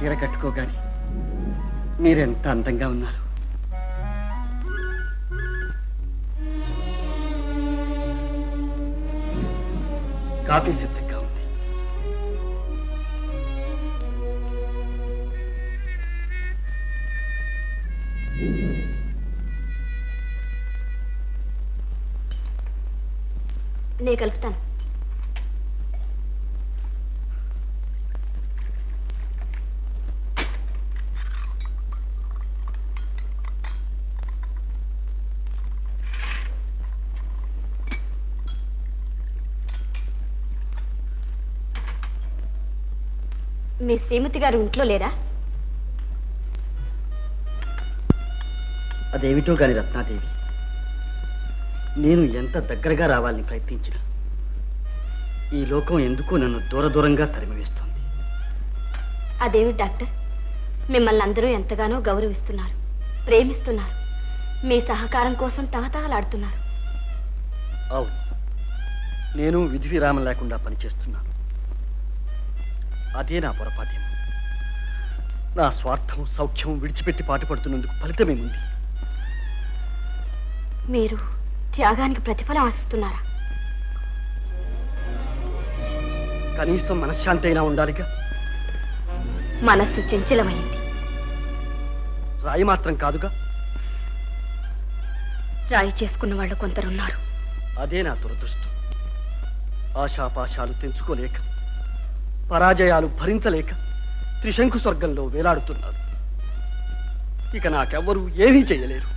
చీర కట్టుకోగాని మీరెంత అందంగా ఉన్నారు. కాఫీ సిద్ధంగా ఉంది. నేను కలుపుతాను. మీ శ్రీమతి గారు ఇంట్లో లేరా? అదేమిటో గాని రత్నాదేవి, నేను ఎంత దగ్గరగా రావాలని ప్రయత్నించినా ఈ లోకం ఎందుకో నన్ను దూరంగా తరిమివేస్తోంది. అదేమి డాక్టర్, మిమ్మల్ని అందరూ ఎంతగానో గౌరవిస్తున్నారు, ప్రేమిస్తున్నారు. మీ సహకారం కోసం తహతహలాడుతున్నారు. అవును, నేను విధి విరామం లేకుండా పనిచేస్తున్నాను. అదే నా పొరపాటేమో. నా స్వార్థం సౌఖ్యం విడిచిపెట్టి పాటుపడుతున్నందుకు ఫలితమేముంది? మీరు త్యాగానికి ప్రతిఫలం ఆశిస్తున్నారా? కనీసం మనశ్శాంతి అయినా ఉండాలిగా. మనస్సు చంచలమైంది. రాయి మాత్రం కాదుగా. రాయి చేసుకున్న వాళ్ళు కొందరున్నారు. అదే నా దురదృష్టం. ఆశాపాశాలు తెంచుకోలేక, పరాజయాలు భరించలేక త్రిశంకు స్వర్గంలో వేలాడుతున్నారు. ఇక నాకెవ్వరూ ఏమీ చేయలేరు.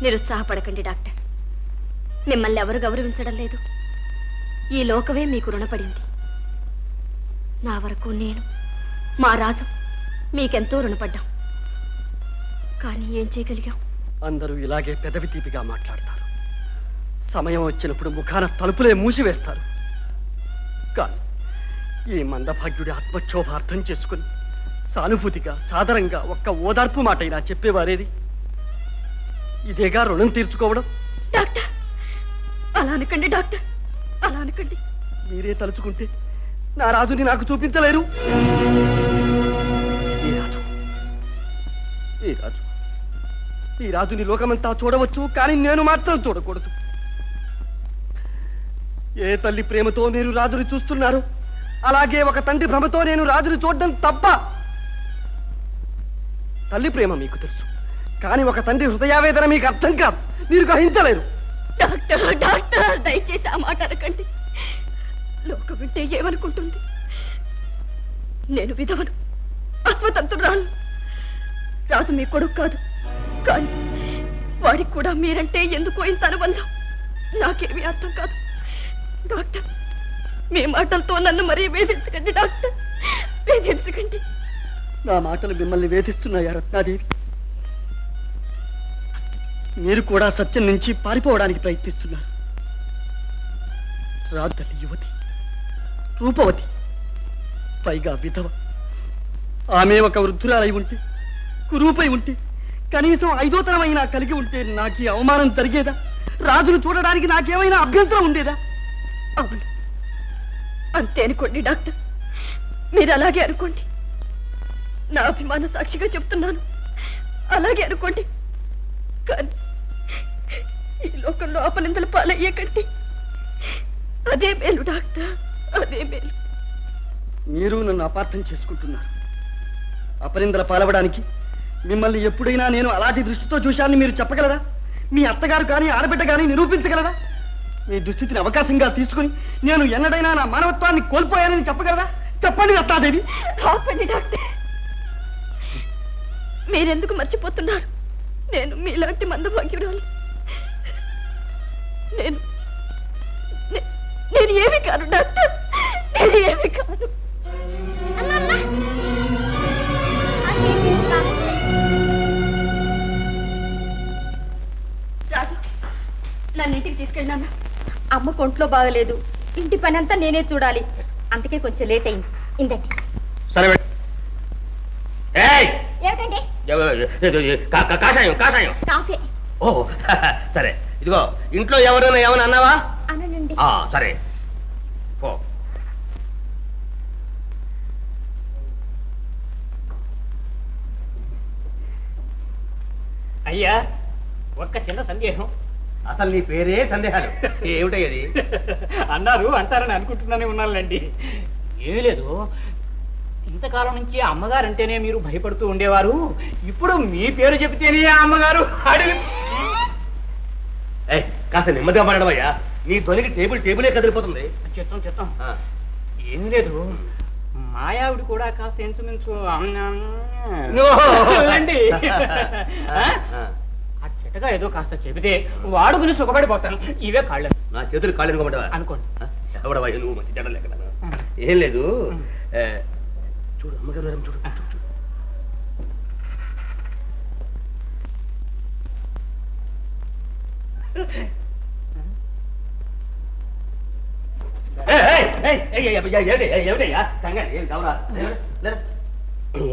నిరుత్సాహపడకండి డాక్టర్. మిమ్మల్ని ఎవరు గౌరవించడం లేదు. ఈ లోకమే మీకు రుణపడింది. నా వరకు నేను, మా రాజు మీకెంతో రుణపడ్డాం. కానీ ఏం చేయగలిగాం? అందరూ ఇలాగే పెదవి తీపిగా మాట్లాడతారు. సమయం వచ్చినప్పుడు ముఖాన తలుపులే మూసివేస్తారు. కానీ ఈ మందభాగ్యుడి ఆత్మక్షోభ అర్థం చేసుకుని సానుభూతిగా, సాదరంగా ఒక్క ఓదార్పు మాటైనా చెప్పేవారేది? ఇదేగా రుణం తీర్చుకోవడం. డాక్టర్, అలా అనకండి డాక్టర్, అలా అనకండి. మీరే తలుచుకుంటే నా రాజుని నాకు చూపించలేరు. ఈ రాజుని లోకమంతా చూడవచ్చు, కానీ నేను మాత్రం చూడకూడదు. ఏ తల్లి ప్రేమతో మీరు రాజుని చూస్తున్నారు, అలాగే ఒక తండ్రి భ్రమతో నేను రాజుని చూడడం తప్ప. తల్లి ప్రేమ మీకు తెలుసు, కానీ ఒక తండ్రి హృదయావేదన మీకు అర్థం కాదు, మీరు గ్రహించలేరు. డాక్టర్, డాక్టర్, దయచేసి ఆ మాట అనకండి. లోకం వింటే ఏమనుకుంటుంది? నేను విధవను, అస్వతంత్రురాలు. రాజు మీ కొడుకు కాదు, కానీ వాడికి కూడా మీరంటే ఎందుకో ఇంత అనుబంధం. నాకేమీ అర్థం కాదు. డాక్టర్, మీ మాటలతో నన్ను మరీ వేధించకండి డాక్టర్, వేధించకండి. నా మాటలు మిమ్మల్ని వేధిస్తున్నాయా రత్నాదేవి? మీరు కూడా సత్యం నుంచి పారిపోవడానికి ప్రయత్నిస్తున్నారు. రాజు తల్లి యువతి, రూపవతి, పైగా విధవ. ఆమె ఒక వృద్ధురాలై ఉంటే, కురూపై ఉంటే, కనీసం 5వ తరమైనా కలిగి ఉంటే నాకు ఈ అవమానం జరిగేదా? రాజును చూడడానికి నాకేమైనా అభ్యంతరం ఉండేదా? అవును, అంతే అనుకోండి డాక్టర్, మీరు అలాగే అనుకోండి. నా అభిమాన సాక్షిగా చెప్తున్నాను, అలాగే అనుకోండి. కానీ ఈ లోకంలో అపనిందల పాలయ్యే కంటే అదే మేలు డాక్టర్, అదే మేలు. మీరు నన్ను అపార్థం చేసుకుంటున్నారు. అపనిందల పాలవడానికి మిమ్మల్ని ఎప్పుడైనా నేను అలాంటి దృష్టితో చూశానని మీరు చెప్పగలరా? మీ అత్తగారు కానీ ఆడబిడ్డ కానీ నిరూపించగలరా? మీ దుస్థితిని అవకాశంగా తీసుకుని నేను ఎన్నడైనా నా మానవత్వాన్ని కోల్పోయానని చెప్పగలరా? చెప్పండి రత్నాదేవి. ఆపండి డాక్టర్, మీరెందుకు మర్చిపోతున్నారు? నేను మీలాంటి మందభాగ్యురాలు. నేను ఏమి కాను డాక్టర్, నేను ఏమి కాను. రాజు, నన్ను ఇంటికి తీసుకెళ్ళినా. అమ్మ కొంట్లో బాగలేదు, ఇంటి పని అంతా నేనే చూడాలి, అందుకే కొంచెం లేట్ అయింది. ఇందండి. సరే, ఏమిటండి? కాషాయం కాషాయం. కాఫీ. ఓ సరే, ఇదిగో ఇంట్లో ఎవరైనా ఏమైనా అన్నావా? అనండి. సరే పో. అయ్యా ఒక్క చిన్న సందేహం. అసలు నీ పేరే సందేహాలు ఏమిటయ్యది? అంటారని అనుకుంటున్నానే ఉన్నానులేండి. ఏమీ లేదు, ఇంతకాలం నుంచి అమ్మగారంటేనే మీరు భయపడుతూ ఉండేవారు. ఇప్పుడు మీ పేరు చెబితేనే ఆ అమ్మగారు అడిగి కాస్త నెమ్మదిగా మాట్లాడమయ్యా, నీ ధ్వనికి టేబులే కదిలిపోతుంది. చెప్తాం. ఏమీ లేదు, మాయావిడి కూడా కాస్త ఇంచుమించు అండి. ఆ చిట్టగా ఏదో కాస్త చెబితే వాడుకుని సుఖపడిపోతాను. ఇవే కాళ్ళు. నా చేతులు కాళ్ళు అనుకోమంటావా? అనుకోండి. ఎవడవా నువ్వు మంచి చెడ్డ లేక ఏం లేదు. చూడు అమ్మగారు చూడు.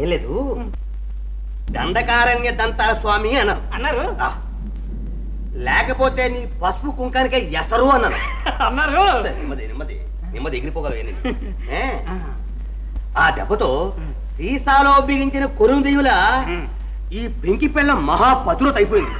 ఏం లేదు, దండకారణ్య దంతాల స్వామి అన్నారు. లేకపోతే నీ పసుపు కుంకానికే ఎసరు అన్నారు. నెమ్మది ఎగిరిపోగలవే. ఆ దెబ్బతో సీసాలో బిగించిన కొరుము దెయ్యుల ఈ పెంకి పిల్ల మహాపతురత అయిపోయింది.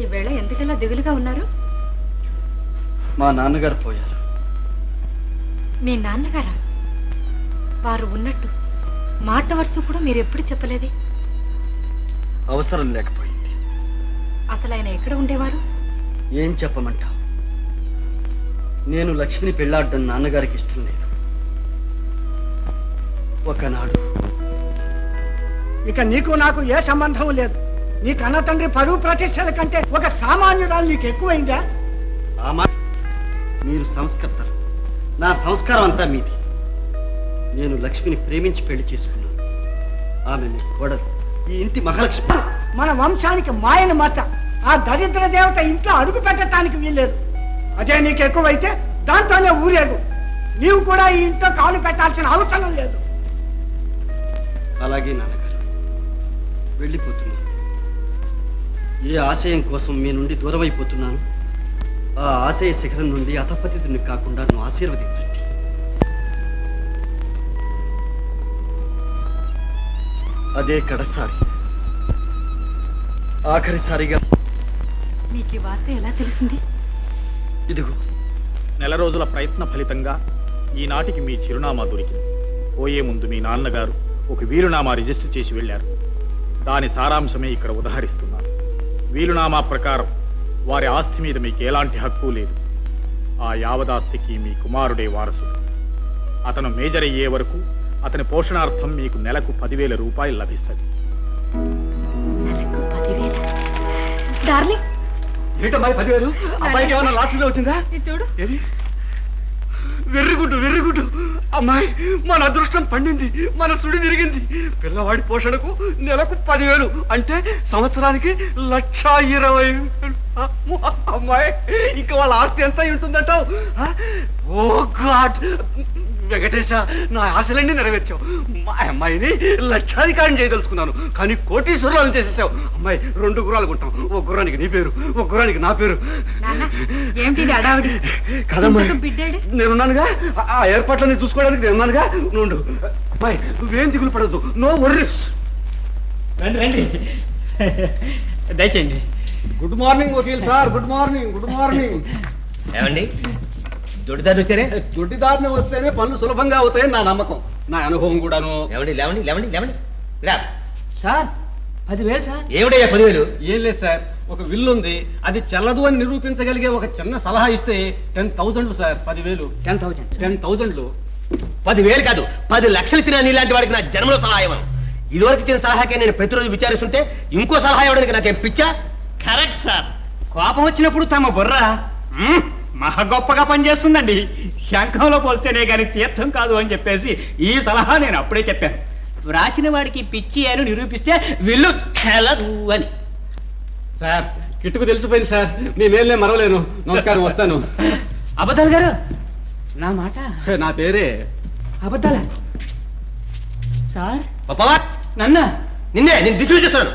ఈవేళ ఎందుకలా దిగులుగా ఉన్నారు? మా నాన్నగారు పోయారు. మీ నాన్నగారా? వారు ఉన్నట్టు మాట వరుస కూడా మీరు ఎప్పుడు చెప్పలేదే. అవసరం లేకపోయింది. అసలు ఆయన ఎక్కడ ఉండేవారు? ఏం చెప్పమంటావు? నేను లక్ష్మిని పెళ్లాడడం నాన్నగారికి ఇష్టం లేదు. ఒకనాడు ఇక నీకు నాకు ఏ సంబంధం లేదు. నీ కన్న తండ్రి పరువు ప్రతిష్టల కంటే ఒక సామాన్యురాలు నీకు ఎక్కువైందా? మీరు సంస్కర్తలు, నా సంస్కారం అంతా మీది. నేను లక్ష్మిని ప్రేమించి పెళ్లి చేసుకున్నాను. ఆమె మీ కోడలు, ఈ ఇంటి మహాలక్ష్మి. మన వంశానికి మాయని మచ్చ. ఆ దరిద్ర దేవత ఇంట్లో అడుగు పెట్టడానికి వీల్లేదు. అదే నీకు ఎక్కువైతే దాంతోనే ఊరేగు. నీవు కూడా ఈ ఇంట్లో కాలు పెట్టాల్సిన అవసరం లేదు. అలాగే నాన్నగారు, వెళ్ళిపోతున్నాను. ఏ ఆశయం కోసం మీ నుండి దూరం అయిపోతున్నాను, ఆ ఆశయ శిఖరం నుండి అతపతిని కాకుండా నన్ను ఆశీర్వదించండి. అదే కడసారి, ఆఖరిసారిగా. మీకు ఈ వార్త ఎలా తెలిసింది? ఇదిగో. నెల రోజుల ప్రయత్న ఫలితంగా ఈనాటికి మీ చిరునామా దొరికింది. పోయే ముందు మీ నాన్నగారు ఒక వీలునామా రిజిస్టర్ చేసి వెళ్ళారు. దాని సారాంశమే ఇక్కడ ఉదహరిస్తున్నాను. వీలునామా ప్రకారం వారి ఆస్తి మీద మీకు ఎలాంటి హక్కు లేదు. ఆ యావదాస్తికి మీ కుమారుడే వారసుడు. అతను మేజర్ అయ్యే వరకు అతని పోషణార్థం మీకు నెలకు 10,000 రూపాయలు లభిస్తుంది. నెలకు 10,000? డార్లింగ్, ఏంటమ్మాయి 10,000? అబ్బాయికి ఏమన్నా లాటరీలో వచ్చిందా? చూడు. ఏది? వెర్రిగుడ్డు. అమ్మాయి, మన అదృష్టం పండింది, మన సుడి తిరిగింది. పిల్లవాడి పోషణకు నెలకు 10,000 అంటే సంవత్సరానికి 1,20,000. అమ్మాయి, ఇంకా వాళ్ళ ఆస్తి ఎంత ఉంటుందంటావు? ఓ గాడ్, వెంకటేశ, నా ఆశలన్నీ నెరవేర్చావు. మా అమ్మాయిని లక్షాధికారం చేయదలుచుకున్నాను, కానీ కోటీశ్వరులను చేసేసావు. అమ్మాయి, 2 గుర్రాలు కొంటాం. ఒక గుర్రానికి నీ పేరు, ఒక గుర్రానికి నా పేరు. ఏమిటి అడావిడి? కదమ్మా, బిడ్డాడు నేనున్నానుగా. ఆ ఏర్పాట్లన్నీ చూసుకోవడానికి నేనున్నానుగా. నుండు అమ్మాయి, నువ్వేం దిగులు పడద్దు. No worries. రండి దయచేయండి. గుడ్ మార్నింగ్ వకీల్ సార్. Good morning. ఏమండి దొడ్డిదారు వచ్చారే? దొడ్డిదారిని వస్తేనే పనులు సులభంగా అవుతాయని నా నమ్మకం, నా అనుభవం కూడాను. లేవండి సార్, 10,000 సార్. ఏమిటయ్యా 10,000? ఏం లేదు సార్, ఒక విల్లు ఉంది, అది చెల్లదు అని నిరూపించగలిగే ఒక చిన్న సలహా ఇస్తే 10,000 సార్. 10,000. 10,000. 10,000 కాదు, 10 లక్షలు తిన నీలాంటి వాడికి నా జన్మలో సలహా ఇవ్వను. ఇదివరకు ఇచ్చిన సలహాకే నేను ప్రతిరోజు విచారిస్తుంటే ఇంకో సలహా ఇవ్వడానికి నాకేం పిచ్చా? Correct sir. కోపం వచ్చినప్పుడు తమ బుర్ర మహా గొప్పగా పనిచేస్తుందండి. శంఖంలో పోస్తేనే గాని తీర్థం కాదు అని చెప్పేసి ఈ సలహా నేను అప్పుడే చెప్పాను. వ్రాసిన వాడికి పిచ్చి అని నిరూపిస్తే విల్లు తెలదు అని. సార్, కిట్టుకు తెలిసిపోయింది సార్. నేనేం మరవలేను. నమస్కారం, వస్తాను. అబద్ధాలు గారు, నా మాట నా పేరే అబద్ధాలా సార్ పవర్ నన్న నిన్నే నేను డిస్మిస్ చేస్తున్నాను